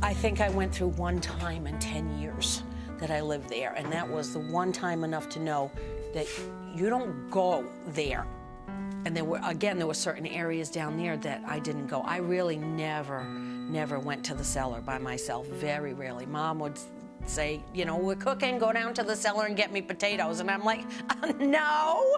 I think I went through one time in 10 years that I lived there, and that was the one time enough to know that you don't go there. And there were certain areas down there that I didn't go. I really never went to the cellar by myself, very rarely. Mom would say, you know, we're cooking, go down to the cellar and get me potatoes. And I'm like, no.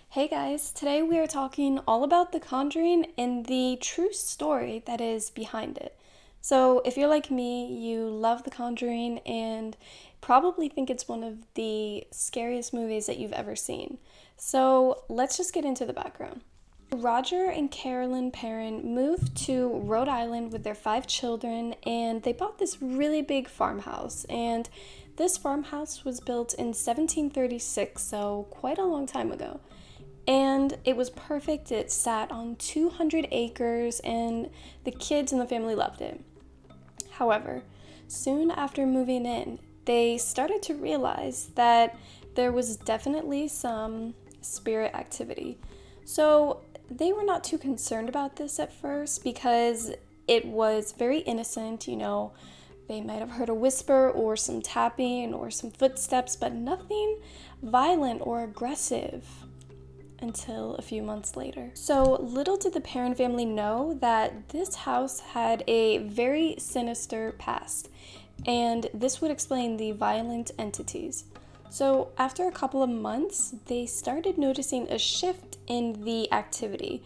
Hey guys, today we are talking all about The Conjuring and the true story that is behind it. So if you're like me, you love The Conjuring and probably think it's one of the scariest movies that you've ever seen. So let's just get into the background. Roger and Carolyn Perron moved to Rhode Island with their 5 children, and they bought this really big farmhouse. And this farmhouse was built in 1736, so quite a long time ago. And it was perfect. It sat on 200 acres, and the kids and the family loved it. However, soon after moving in, they started to realize that there was definitely some spirit activity. So they were not too concerned about this at first because it was very innocent, you know. They might have heard a whisper or some tapping or some footsteps, but nothing violent or aggressive until a few months later. So little did the Perron family know that this house had a very sinister past, and this would explain the violent entities. So after a couple of months, they started noticing a shift in the activity.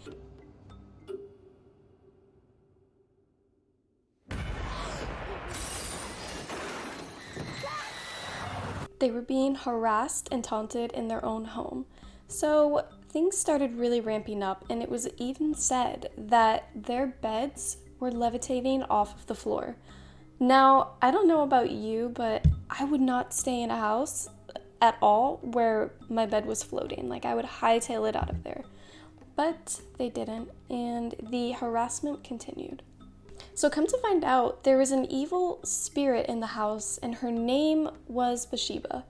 They were being harassed and taunted in their own home. So things started really ramping up, and it was even said that their beds were levitating off of the floor. Now, I don't know about you, but I would not stay in a house at all where my bed was floating. Like, I would hightail it out of there. But they didn't, and the harassment continued. So come to find out, there was an evil spirit in the house, and her name was Bathsheba.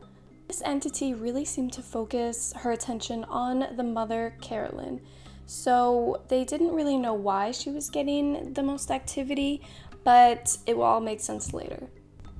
This entity really seemed to focus her attention on the mother, Carolyn. So they didn't really know why she was getting the most activity, but it will all make sense later.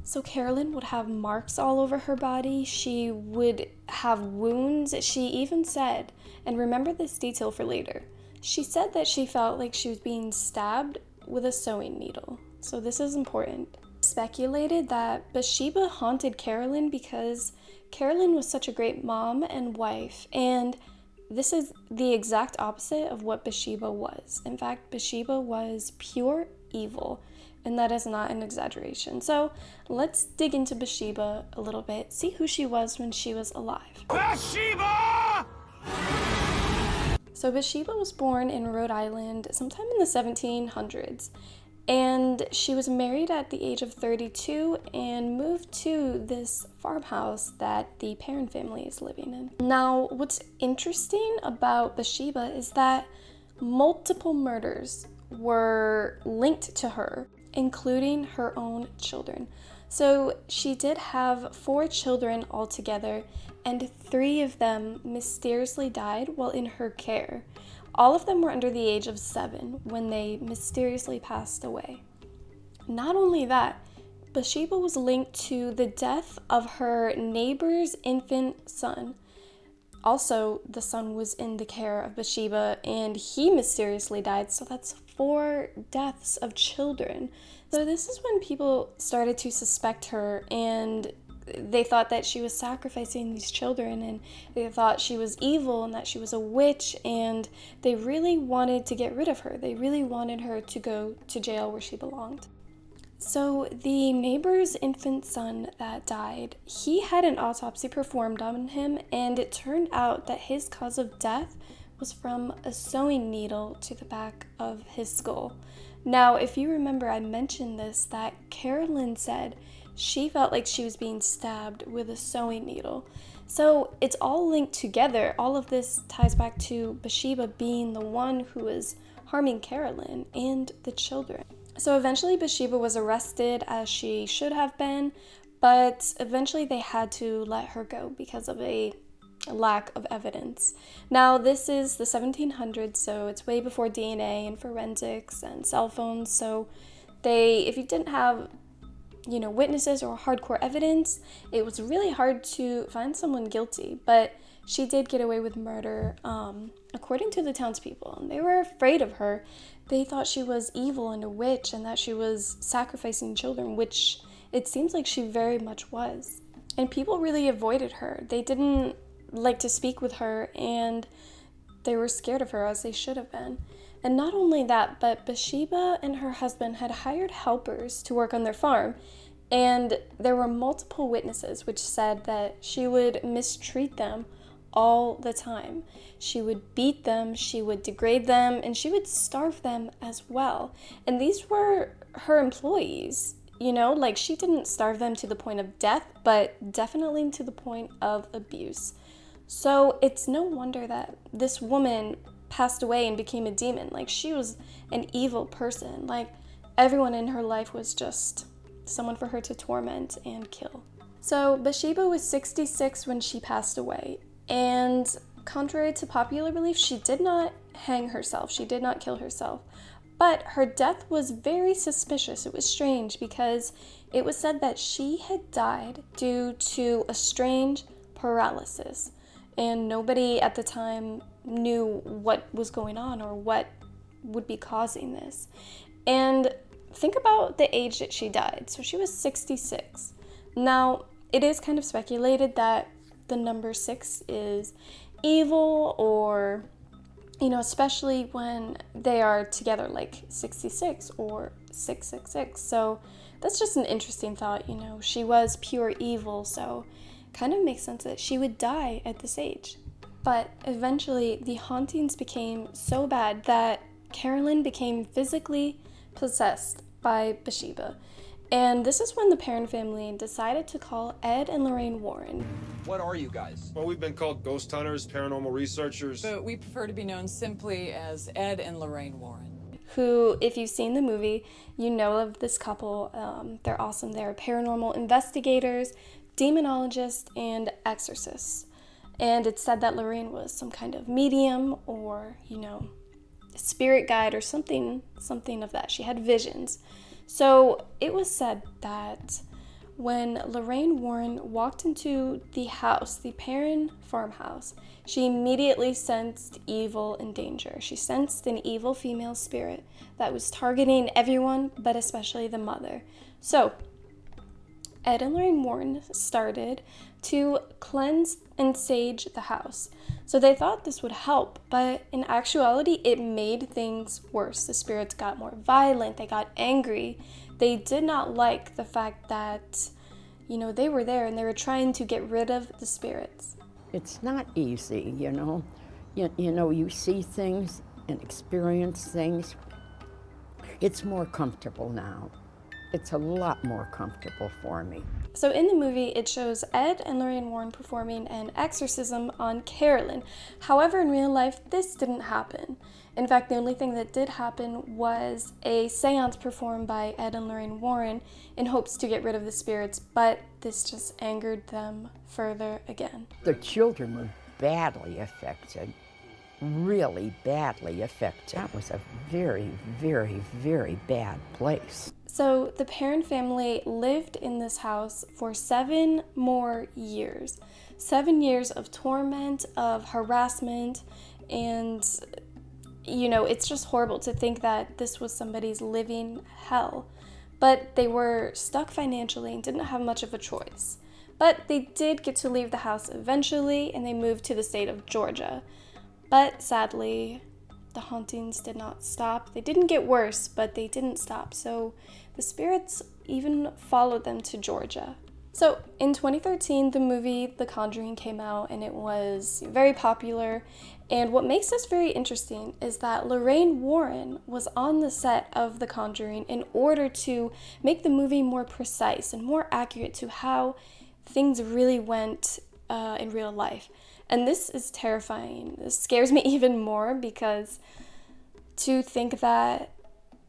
So Carolyn would have marks all over her body. She would have wounds. She even said, and remember this detail for later, she said that she felt like she was being stabbed with a sewing needle. So this is important. Speculated that Bathsheba haunted Carolyn because Carolyn was such a great mom and wife, and this is the exact opposite of what Bathsheba was. In fact, Bathsheba was pure evil, and that is not an exaggeration. So let's dig into Bathsheba a little bit, see who she was when she was alive. Bathsheba! So Bathsheba was born in Rhode Island sometime in the 1700s. And she was married at the age of 32 and moved to this farmhouse that the Perron family is living in. Now, what's interesting about Bathsheba is that multiple murders were linked to her, including her own children. So she did have 4 children altogether, and 3 of them mysteriously died while in her care. All of them were under the age of 7 when they mysteriously passed away. Not only that, Bathsheba was linked to the death of her neighbor's infant son. Also, the son was in the care of Bathsheba, and he mysteriously died, so that's 4 deaths of children. So this is when people started to suspect her, and they thought that she was sacrificing these children, and they thought she was evil and that she was a witch, and they really wanted to get rid of her. They really wanted her to go to jail where she belonged. So the neighbor's infant son that died, he had an autopsy performed on him, and it turned out that his cause of death was from a sewing needle to the back of his skull. Now, if you remember, I mentioned this, that Carolyn said she felt like she was being stabbed with a sewing needle. So it's all linked together. All of this ties back to Bathsheba being the one who was harming Carolyn and the children. So eventually Bathsheba was arrested, as she should have been, but eventually they had to let her go because of a lack of evidence. Now, this is the 1700s, so it's way before DNA and forensics and cell phones, so If you didn't have, witnesses or hardcore evidence, it was really hard to find someone guilty. But she did get away with murder, according to the townspeople. And they were afraid of her. They thought she was evil and a witch and that she was sacrificing children, which it seems like she very much was. And people really avoided her. They didn't like to speak with her, and they were scared of her, as they should have been. And not only that, but Bathsheba and her husband had hired helpers to work on their farm, and there were multiple witnesses which said that she would mistreat them all the time. She would beat them, she would degrade them, and she would starve them as well. And these were her employees, like she didn't starve them to the point of death, but definitely to the point of abuse. So it's no wonder that this woman passed away and became a demon. Like, she was an evil person. Like, everyone in her life was just someone for her to torment and kill. So Bathsheba was 66 when she passed away. And contrary to popular belief, she did not hang herself. She did not kill herself. But her death was very suspicious. It was strange because it was said that she had died due to a strange paralysis. And nobody at the time knew what was going on or what would be causing this. And think about the age that she died. So she was 66. Now, it is kind of speculated that the number 6 is evil, or, especially when they are together, like 66 or 666. So that's just an interesting thought. She was pure evil, so kind of makes sense that she would die at this age. But eventually the hauntings became so bad that Carolyn became physically possessed by Bathsheba. And this is when the Perron family decided to call Ed and Lorraine Warren. What are you guys? Well, we've been called ghost hunters, paranormal researchers. But we prefer to be known simply as Ed and Lorraine Warren. Who, if you've seen the movie, you know of this couple. They're awesome. They're paranormal investigators, demonologists, and exorcists. And it's said that Lorraine was some kind of medium or, spirit guide or something of that. She had visions. So it was said that when Lorraine Warren walked into the house, the Perron farmhouse, she immediately sensed evil and danger. She sensed an evil female spirit that was targeting everyone, but especially the mother. So Ed and Lorraine Warren started to cleanse and sage the house. So they thought this would help, but in actuality, it made things worse. The spirits got more violent, they got angry. They did not like the fact that, they were there and they were trying to get rid of the spirits. It's not easy, you see things and experience things. It's more comfortable now. It's a lot more comfortable for me. So in the movie, it shows Ed and Lorraine Warren performing an exorcism on Carolyn. However, in real life, this didn't happen. In fact, the only thing that did happen was a seance performed by Ed and Lorraine Warren in hopes to get rid of the spirits, but this just angered them further again. The children were badly affected, really badly affected. That was a very, very, very bad place. So the Perron family lived in this house for 7 more years. 7 years of torment, of harassment, and, it's just horrible to think that this was somebody's living hell. But they were stuck financially and didn't have much of a choice. But they did get to leave the house eventually, and they moved to the state of Georgia. But sadly, the hauntings did not stop. They didn't get worse, but they didn't stop. So the spirits even followed them to Georgia. So in 2013, the movie The Conjuring came out, and it was very popular. And what makes this very interesting is that Lorraine Warren was on the set of The Conjuring in order to make the movie more precise and more accurate to how things really went in real life. And this is terrifying. This scares me even more because to think that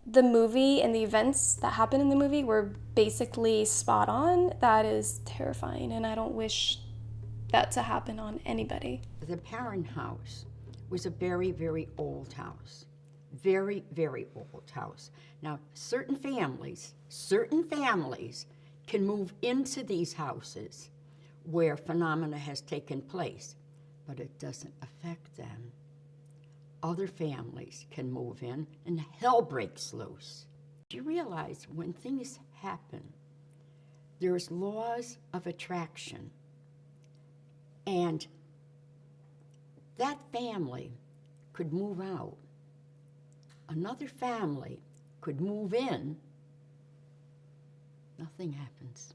the movie and the events that happened in the movie were basically spot on, that is terrifying, and I don't wish that to happen on anybody. The Perron house was a very, very old house. Very, very old house. Now, certain families can move into these houses where phenomena has taken place, but it doesn't affect them. Other families can move in and hell breaks loose. Do you realize when things happen, there's laws of attraction, and that family could move out. Another family could move in. Nothing happens.